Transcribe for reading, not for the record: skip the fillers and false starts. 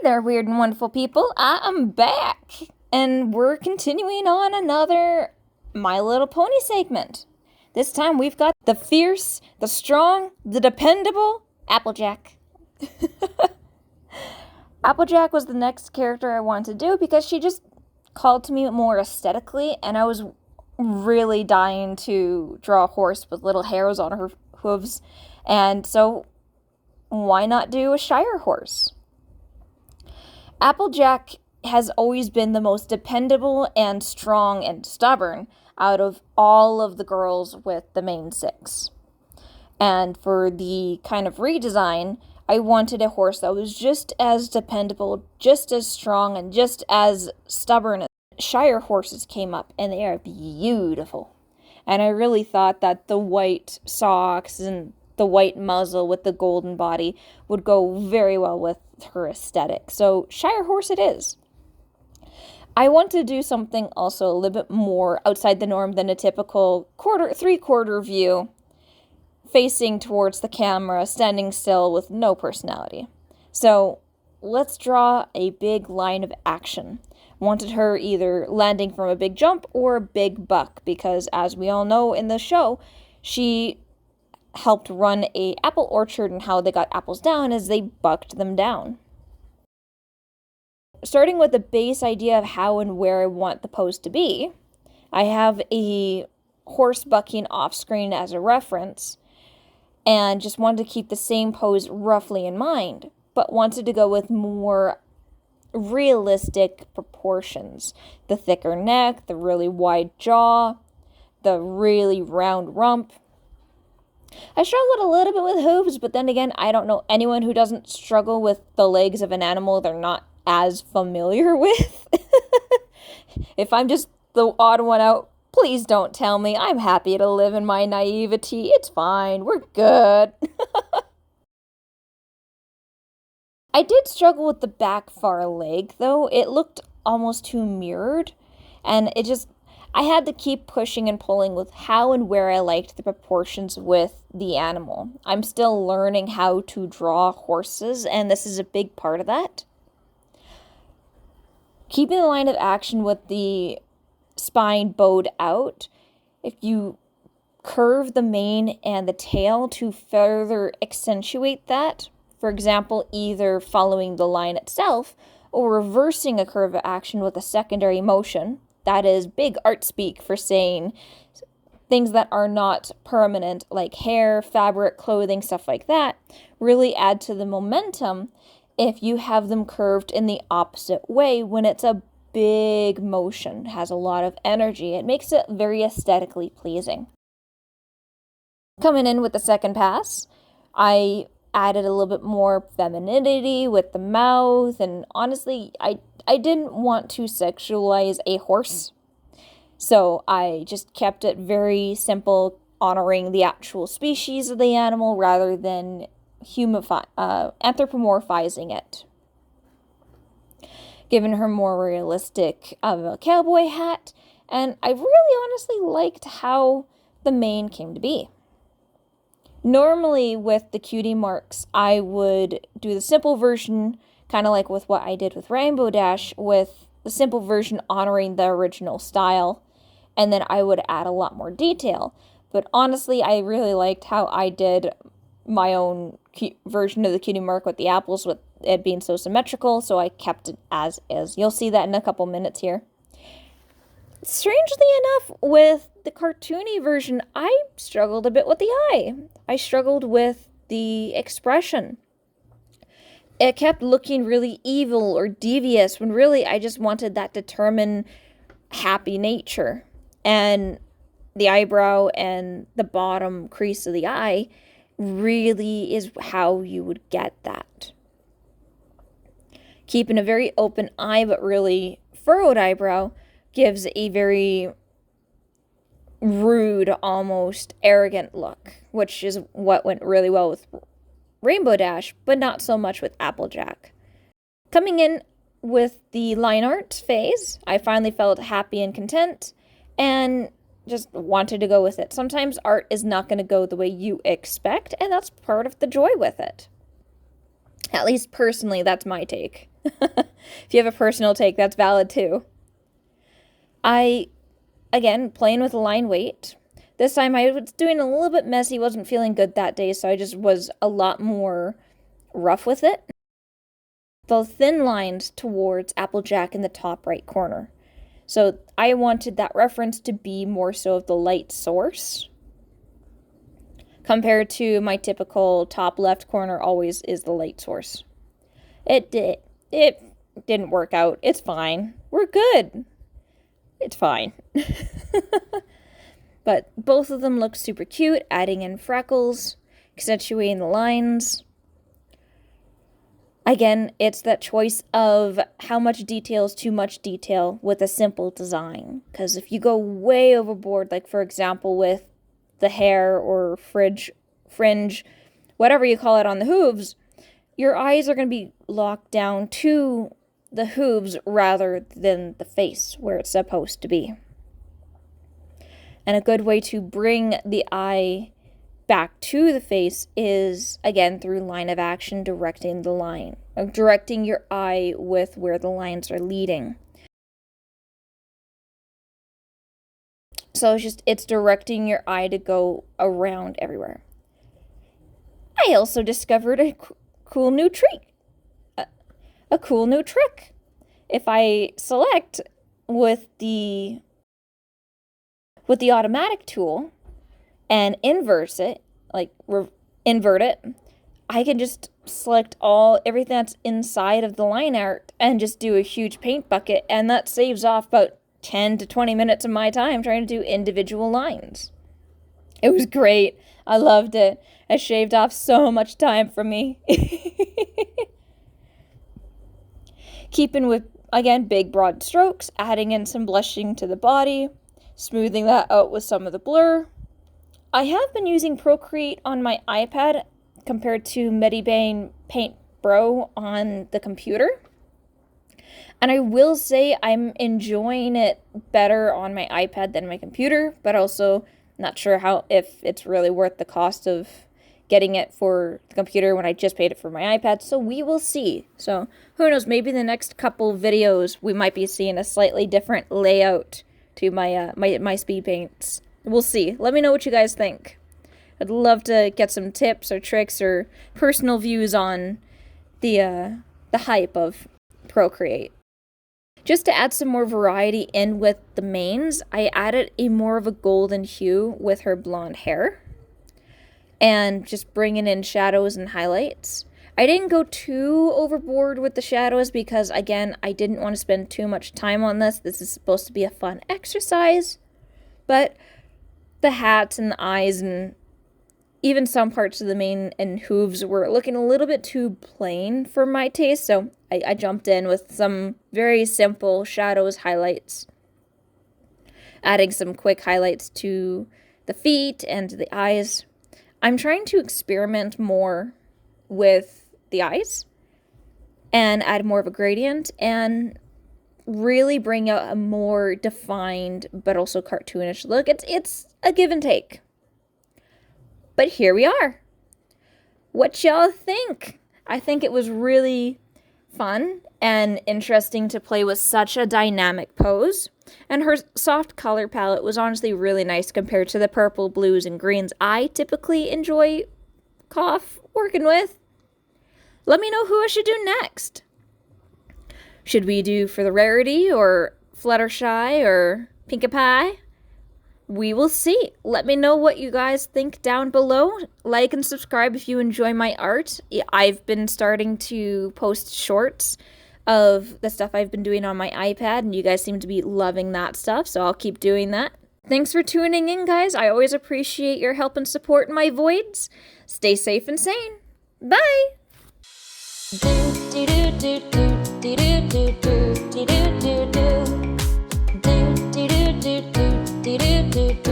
there, weird and wonderful people. I am back, and we're continuing on another My Little Pony segment. This time we've got the fierce, the strong, the dependable Applejack. Applejack was the next character I wanted to do because she just called to me more aesthetically, and I was really dying to draw a horse with little hairs on her hooves, and so why not do a Shire horse? Applejack has always been the most dependable and strong and stubborn out of all of the girls with the main six. And for the kind of redesign, I wanted a horse that was just as dependable, just as strong, and just as stubborn as Shire horses came up, and they are beautiful. And I really thought that the white socks and the white muzzle with the golden body would go very well with her aesthetic. So Shire horse it is. I want to do something also a little bit more outside the norm than a typical three-quarter view, facing towards the camera, standing still with no personality. So let's draw a big line of action. Wanted her either landing from a big jump or a big buck, because as we all know in the show, she helped run a apple orchard, and how they got apples down is they bucked them down. Starting with the base idea of how and where I want the pose to be, I have a horse bucking off screen as a reference, and just wanted to keep the same pose roughly in mind, but wanted to go with more realistic proportions. The thicker neck, the really wide jaw, the really round rump. I struggled a little bit with hooves, but then again, I don't know anyone who doesn't struggle with the legs of an animal they're not as familiar with. If I'm just the odd one out, please don't tell me. I'm happy to live in my naivety. It's fine. We're good. I did struggle with the back far leg, though. It looked almost too mirrored, and I had to keep pushing and pulling with how and where I liked the proportions with the animal. I'm still learning how to draw horses, and this is a big part of that. Keeping the line of action with the spine bowed out, if you curve the mane and the tail to further accentuate that, for example, either following the line itself or reversing a curve of action with a secondary motion, that is big art speak for saying things that are not permanent, like hair, fabric, clothing, stuff like that, really add to the momentum if you have them curved in the opposite way when it's a big motion, has a lot of energy. It makes it very aesthetically pleasing. Coming in with the second pass, I added a little bit more femininity with the mouth, and honestly, I didn't want to sexualize a horse, so I just kept it very simple, honoring the actual species of the animal rather than anthropomorphizing it. Giving her more realistic of a cowboy hat, and I really honestly liked how the mane came to be. Normally with the cutie marks, I would do the simple version, kind of like with what I did with Rainbow Dash, with the simple version honoring the original style, and then I would add a lot more detail. But honestly, I really liked how I did my own version of the cutie mark with the apples, with it being so symmetrical, so I kept it as is. You'll see that in a couple minutes here. Strangely enough, with the cartoony version, I struggled a bit with the eye. I struggled with the expression. It kept looking really evil or devious when really I just wanted that determined happy nature. And the eyebrow and the bottom crease of the eye really is how you would get that. Keeping a very open eye but really furrowed eyebrow gives a very rude, almost arrogant look, which is what went really well with Rainbow Dash, but not so much with Applejack. Coming in with the line art phase, I finally felt happy and content, and just wanted to go with it. Sometimes art is not going to go the way you expect, and that's part of the joy with it. At least personally, that's my take. If you have a personal take, that's valid too. Again, playing with line weight. This time I was doing a little bit messy, wasn't feeling good that day, so I just was a lot more rough with it. The thin lines towards AppleJack in the top right corner. So I wanted that reference to be more so of the light source, compared to my typical top left corner always is the light source. It didn't work out. It's fine. We're good. It's fine. But both of them look super cute, adding in freckles, accentuating the lines. Again, it's that choice of how much detail is too much detail with a simple design. Because if you go way overboard, like for example with the hair or fringe, whatever you call it on the hooves, your eyes are going to be locked down to the hooves rather than the face where it's supposed to be. And a good way to bring the eye back to the face is, again, through line of action, directing your eye with where the lines are leading. So it's directing your eye to go around everywhere. I also discovered a cool new trick. A cool new trick. If I select with the automatic tool and invert it, I can just select everything that's inside of the line art and just do a huge paint bucket, and that saves off about 10 to 20 minutes of my time trying to do individual lines. It was great. I loved it. It shaved off so much time from me. Keeping with, again, big broad strokes, adding in some blushing to the body, smoothing that out with some of the blur. I have been using Procreate on my iPad compared to Medibang Paint Pro on the computer. And I will say I'm enjoying it better on my iPad than my computer, but also not sure if it's really worth the cost of getting it for the computer when I just paid it for my iPad, so we will see. So who knows, maybe the next couple videos we might be seeing a slightly different layout to my speed paints. We'll see. Let me know what you guys think. I'd love to get some tips or tricks or personal views on the hype of Procreate. Just to add some more variety in with the mains, I added more of a golden hue with her blonde hair, and just bringing in shadows and highlights. I didn't go too overboard with the shadows because, again, I didn't want to spend too much time on this. This is supposed to be a fun exercise, but the hats and the eyes and even some parts of the mane and hooves were looking a little bit too plain for my taste, so I jumped in with some very simple shadows, highlights, adding some quick highlights to the feet and the eyes. I'm trying to experiment more with the eyes and add more of a gradient and really bring out a more defined but also cartoonish look. It's a give and take. But here we are. What y'all think? I think it was really fun and interesting to play with such a dynamic pose. And her soft color palette was honestly really nice compared to the purple, blues, and greens I typically enjoy working with. Let me know who I should do next. Should we do For the Rarity or Fluttershy or Pinkie Pie? We will see. Let me know what you guys think down below. Like and subscribe if you enjoy my art. I've been starting to post shorts of the stuff I've been doing on my iPad, and you guys seem to be loving that stuff, so I'll keep doing that. Thanks for tuning in, guys. I always appreciate your help and support in my voids. Stay safe and sane. Bye! Do